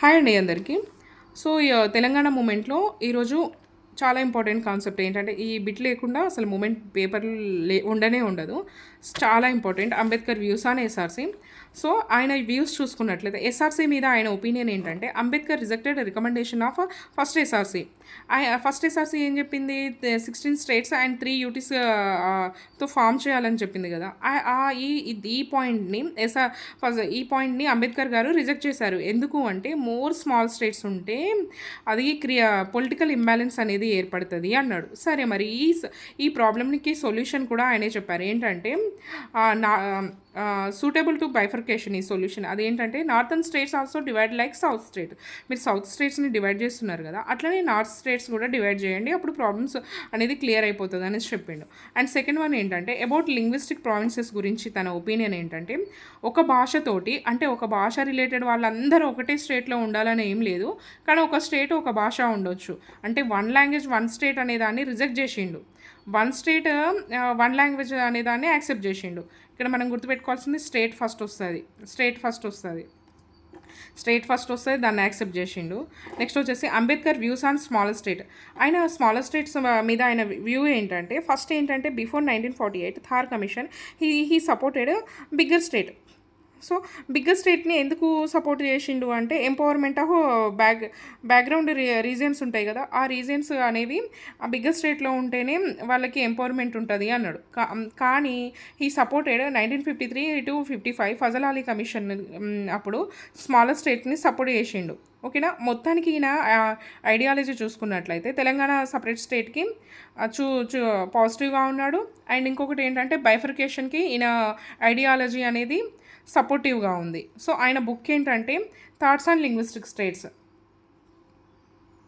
Hi అండి అందరికీ. So, Telangana మూమెంట్‌లో ఈరోజు చాలా ఇంపార్టెంట్ కాన్సెప్ట్ ఏంటంటే, ఈ బిట్ లేకుండా అసలు మూమెంట్ పేపర్ ఉండనే ఉండదు. చాలా important. Ambedkar views on SRC. So, ఆయన వ్యూస్ చూసుకున్నట్లయితే ఎస్ఆర్‌సి మీద ఆయన ఒపీనియన్ ఏంటంటే, Ambedkar rejected recommendation of first SRC. First SRC ఏం చెప్పింది? 16 స్టేట్స్ అండ్ 3 యూటీస్ తో ఫార్మ్ చేయాలని చెప్పింది కదా! ఈ పాయింట్‌ని ఈ పాయింట్‌ని అంబేద్కర్ గారు రిజెక్ట్ చేశారు. ఎందుకు అంటే, మోర్ స్మాల్ స్టేట్స్ ఉంటే అది పొలిటికల్ ఇంబాలెన్స్ అనేది ఏర్పడుతుంది అన్నాడు. సరే మరి ఈ ప్రాబ్లమ్‌కి సొల్యూషన్ కూడా ఆయనే చెప్పారు. ఏంటంటే నా సూటబుల్ టు బైఫర్కేషన్ ఈ సొల్యూషన్. అదేంటంటే northern states also divide like south state. మీరు సౌత్ స్టేట్స్ని డివైడ్ చేస్తున్నారు కదా, అట్లనే నార్త్ స్టేట్స్ కూడా డివైడ్ చేయండి, అప్పుడు ప్రాబ్లమ్స్ అనేది క్లియర్ అయిపోతుంది అనేసి చెప్పిండు. అండ్ సెకండ్ వన్ ఏంటంటే అబౌట్ లింగ్విస్టిక్ ప్రావిన్సెస్ గురించి తన ఒపీనియన్ ఏంటంటే, ఒక భాషతోటి అంటే ఒక భాష రిలేటెడ్ వాళ్ళందరూ ఒకటే స్టేట్లో ఉండాలని ఏం లేదు, కానీ ఒక స్టేట్ ఒక భాష ఉండొచ్చు. అంటే వన్ లాంగ్వేజ్ వన్ స్టేట్ అనే దాన్ని రిజెక్ట్ చేసిండు. వన్ స్టేట్ వన్ లాంగ్వేజ్ అనే దాన్ని యాక్సెప్ట్ చేసిండు. ఇక్కడ మనం గుర్తుపెట్టుకోవాల్సింది స్టేట్ ఫస్ట్ వస్తుంది. దాన్ని యాక్సెప్ట్ చేసిండు. నెక్స్ట్ వచ్చేసి Ambedkar views on smaller state. ఆయన స్మాలర్ స్టేట్స్ మీద ఆయన వ్యూ ఏంటంటే, ఫస్ట్ ఏంటంటే before 1948 Dhar commission he supported bigger state. So bigger స్టేట్ని ఎందుకు సపోర్ట్ చేసిండు అంటే, ఎంపవర్మెంట్ ఆఫ్ బ్యాక్గ్రౌండ్ రీజన్స్ ఉంటాయి కదా, ఆ రీజన్స్ అనేవి ఆ బిగ్గర్ స్టేట్లో ఉంటేనే వాళ్ళకి ఎంపవర్మెంట్ ఉంటుంది అన్నాడు. కానీ ఈ supported 1953 to 55 Fazal Ali commission అప్పుడు స్మాలర్ స్టేట్ని సపోర్ట్ చేసిండు. ఓకేనా. మొత్తానికి ఈయన ఐడియాలజీ చూసుకున్నట్లయితే తెలంగాణ సపరేట్ స్టేట్కి చూ చూ పాజిటివ్గా ఉన్నాడు. అండ్ ఇంకొకటి ఏంటంటే బైఫర్కేషన్కి ఈయన ఐడియాలజీ అనేది సపోర్టివ్గా ఉంది. సో ఆయన బుక్ ఏంటంటే థాట్స్ ఆన్ లింగ్విస్టిక్ స్టేట్స్.